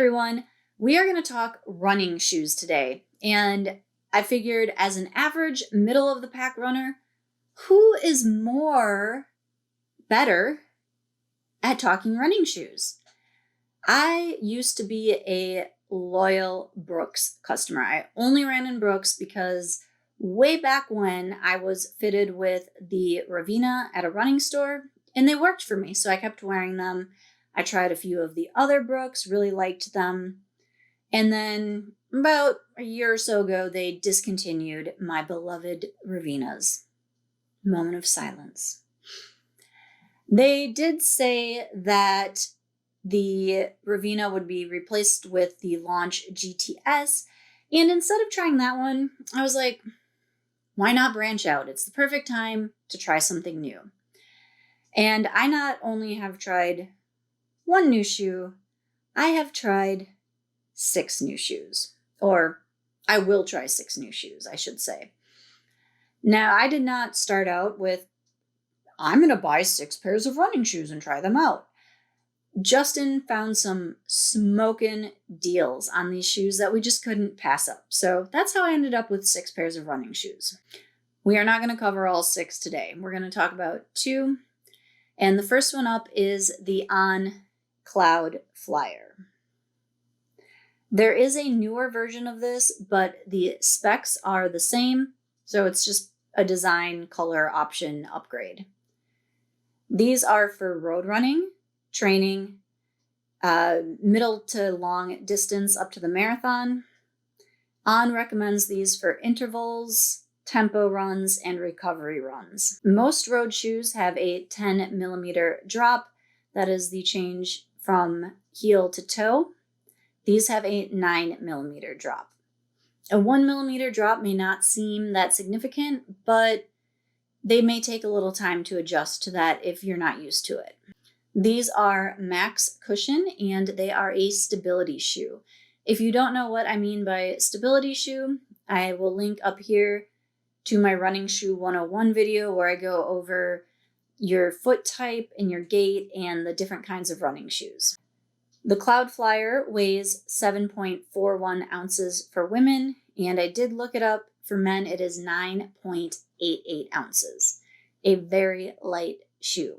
everyone, we are going to talk running shoes today. And I figured as an average middle of the pack runner, who is better at talking running shoes? I used to be a loyal Brooks customer. I only ran in Brooks because way back when I was fitted with the Ravina at a running store and they worked for me. So I kept wearing them. I tried a few of the other Brooks, really liked them. And then about a year or so ago, they discontinued my beloved Ravinas. Moment of silence. They did say that the Ravina would be replaced with the Launch GTS. And instead of trying that one, I was like, why not branch out? It's the perfect time to try something new. And I not only have tried one new shoe, I have tried 6 new shoes. Or I will try 6 new shoes, I should say. Now, I did not start out with, I'm going to buy 6 pairs of running shoes and try them out. Justin found some smoking deals on these shoes that we just couldn't pass up. So that's how I ended up with 6 pairs of running shoes. We are not going to cover all 6 today. We're going to talk about 2. And the first one up is the CloudFlyer. There is a newer version of this, but the specs are the same. So it's just a design color option upgrade. These are for road running, training, middle to long distance up to the marathon. On recommends these for intervals, tempo runs, and recovery runs. Most road shoes have a 10 millimeter drop. That is the change from heel to toe. These have a 9 millimeter drop. A 1 millimeter drop may not seem that significant, but they may take a little time to adjust to that if you're not used to it. These are max cushion and they are a stability shoe. If you don't know what I mean by stability shoe, I will link up here to my running shoe 101 video where I go over your foot type and your gait and the different kinds of running shoes. The CloudFlyer weighs 7.41 ounces for women, and I did look it up. For men, it is 9.88 ounces. A very light shoe.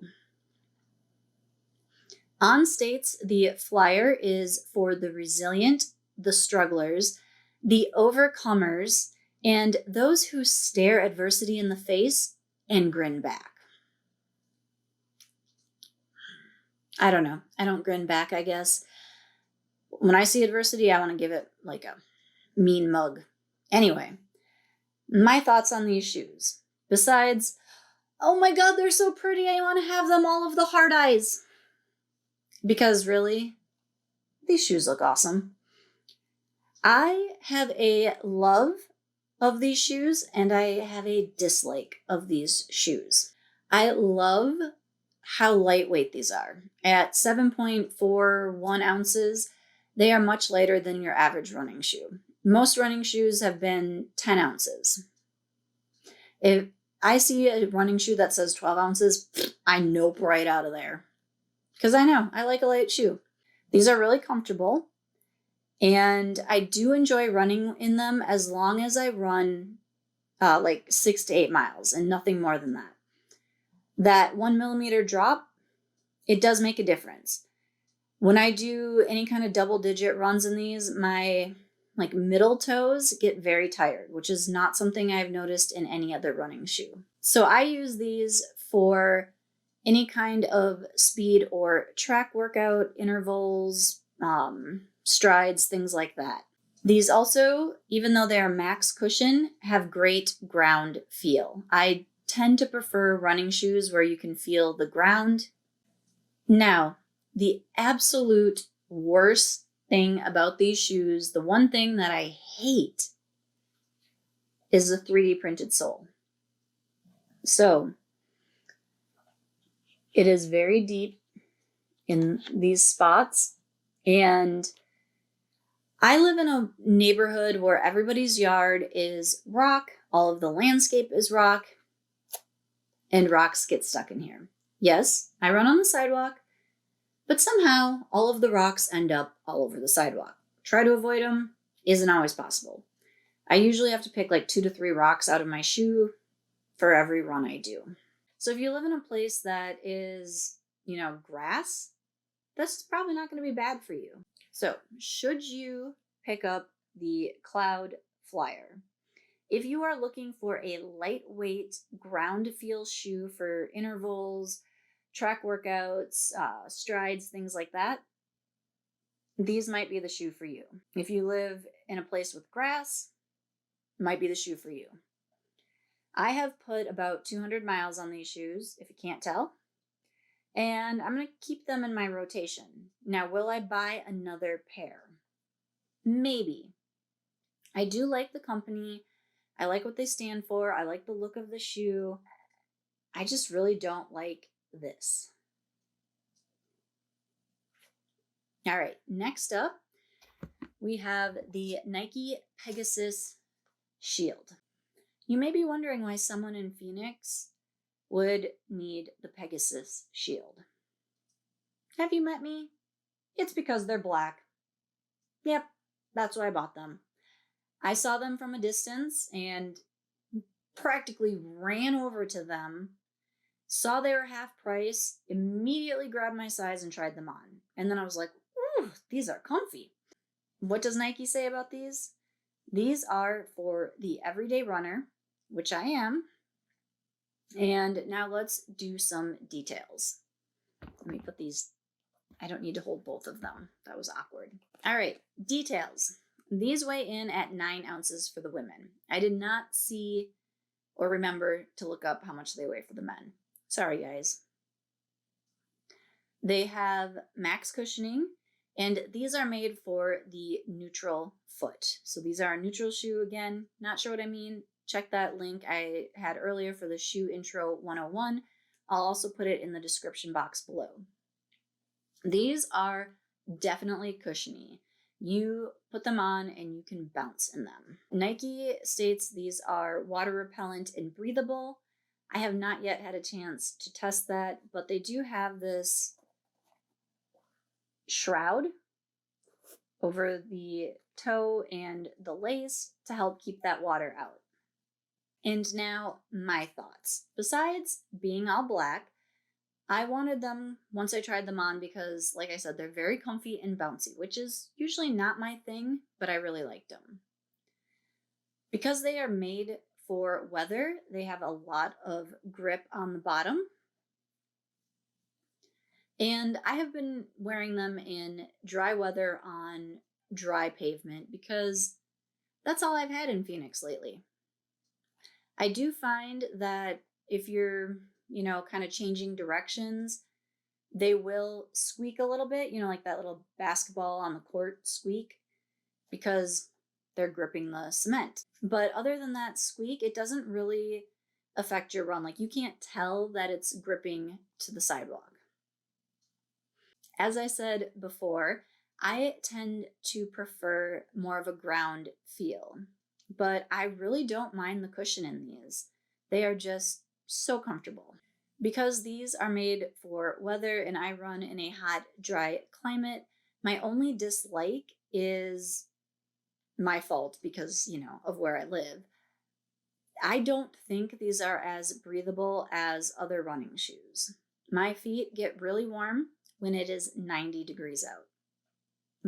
On states the Flyer is for the resilient, the strugglers, the overcomers, and those who stare adversity in the face and grin back. I don't know. I don't grin back, I guess. When I see adversity, I want to give it like a mean mug. Anyway, my thoughts on these shoes. Besides, oh my God, they're so pretty. I want to have them all of the heart eyes. Because really, these shoes look awesome. I have a love of these shoes and I have a dislike of these shoes. I love how lightweight these are. At 7.41 ounces, they are much lighter than your average running shoe. Most running shoes have been 10 ounces. If I see a running shoe that says 12 ounces, I nope right out of there. Because I know, I like a light shoe. These are really comfortable. And I do enjoy running in them as long as I run like 6 to 8 miles and nothing more than that. That 1 millimeter drop, it does make a difference. When I do any kind of double digit runs in these, my middle toes get very tired, which is not something I've noticed in any other running shoe. So I use these for any kind of speed or track workout, intervals, strides, things like that. These also, even though they are max cushion, have great ground feel. I tend to prefer running shoes where you can feel the ground. Now, the absolute worst thing about these shoes, the one thing that I hate, is the 3D printed sole. So, it is very deep in these spots, and I live in a neighborhood where everybody's yard is rock, all of the landscape is rock, and rocks get stuck in here. Yes, I run on the sidewalk, But somehow, all of the rocks end up all over the sidewalk. Try to avoid them, isn't always possible. I usually have to pick like 2 to 3 rocks out of my shoe for every run I do. So if you live in a place that is, grass, that's probably not going to be bad for you. So, should you pick up the CloudFlyer? If you are looking for a lightweight ground feel shoe for intervals, track workouts, strides, things like that, these might be the shoe for you. If you live in a place with grass, might be the shoe for you. I have put about 200 miles on these shoes, if you can't tell, and I'm going to keep them in my rotation. Now, will I buy another pair? Maybe. I do like the company. I like what they stand for. I like the look of the shoe. I just really don't like this. All right, next up, we have the Nike Pegasus Shield. You may be wondering why someone in Phoenix would need the Pegasus Shield. Have you met me? It's because they're black. Yep, that's why I bought them. I saw them from a distance and practically ran over to them, saw they were half price, immediately grabbed my size and tried them on. And then I was like, ooh, these are comfy. What does Nike say about these? These are for the everyday runner, which I am. And now let's do some details. Let me put these, I don't need to hold both of them. That was awkward. All right, details. These weigh in at 9 ounces for the women. I did not see or remember to look up how much they weigh for the men. Sorry, guys. They have max cushioning, and these are made for the neutral foot. So these are a neutral shoe. Again, not sure what I mean. Check that link I had earlier for the Shoe Intro 101. I'll also put it in the description box below. These are definitely cushiony. You put them on and you can bounce in them. Nike states these are water repellent and breathable. I have not yet had a chance to test that, but they do have this shroud over the toe and the lace to help keep that water out. And now my thoughts. Besides being all black, I wanted them once I tried them on because, like I said, they're very comfy and bouncy, which is usually not my thing, but I really liked them. Because they are made for weather, they have a lot of grip on the bottom. And I have been wearing them in dry weather on dry pavement because that's all I've had in Phoenix lately. I do find that if you're, kind of changing directions, they will squeak a little bit, like that little basketball on the court squeak, because they're gripping the cement. But other than that squeak, it doesn't really affect your run. Like, you can't tell that it's gripping to the sidewalk. As I said before, I tend to prefer more of a ground feel, but I really don't mind the cushion in these. They are just so comfortable. Because these are made for weather and I run in a hot, dry climate, my only dislike is my fault because, of where I live. I don't think these are as breathable as other running shoes. My feet get really warm when it is 90 degrees out.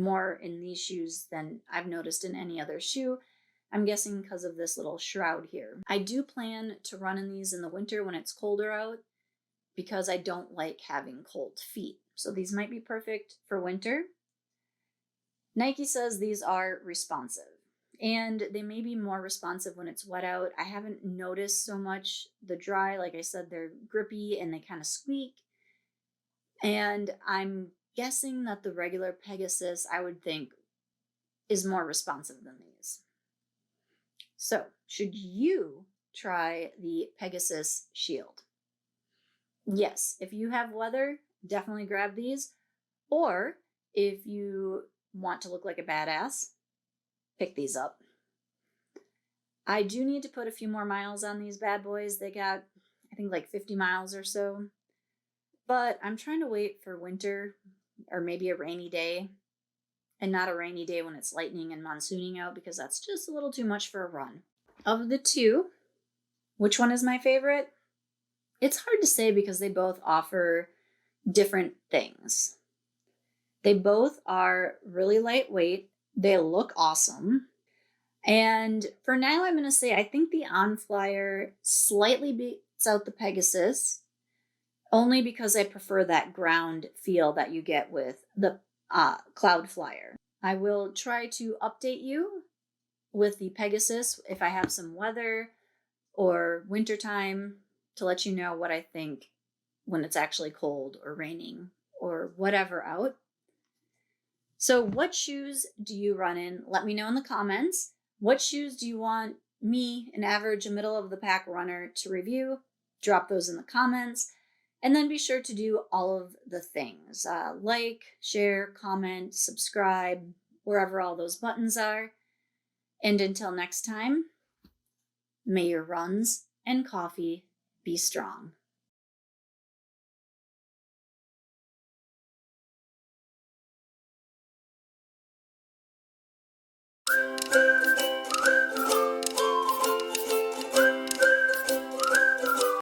More in these shoes than I've noticed in any other shoe. I'm guessing because of this little shroud here. I do plan to run in these in the winter when it's colder out because I don't like having cold feet. So these might be perfect for winter. Nike says these are responsive, and they may be more responsive when it's wet out. I haven't noticed so much the dry. Like I said, they're grippy and they kind of squeak. And I'm guessing that the regular Pegasus, I would think, is more responsive than these. So, should you try the Pegasus Shield? Yes, if you have weather, definitely grab these. Or if you want to look like a badass, pick these up. I do need to put a few more miles on these bad boys. They got, I think, like 50 miles or so. But I'm trying to wait for winter or maybe a rainy day, and not a rainy day when it's lightning and monsooning out, because that's just a little too much for a run. Of the two, which one is my favorite? It's hard to say because they both offer different things. They both are really lightweight. They look awesome. And for now, I'm going to say I think the OnFlyer slightly beats out the Pegasus, only because I prefer that ground feel that you get with the CloudFlyer. I will try to update you with the Pegasus if I have some weather or wintertime to let you know what I think when it's actually cold or raining or whatever out. So what shoes do you run in? Let me know in the comments. What shoes do you want me, an average middle of the pack runner, to review? Drop those in the comments. And then be sure to do all of the things. Like, share, comment, subscribe, wherever all those buttons are. And until next time, may your runs and coffee be strong.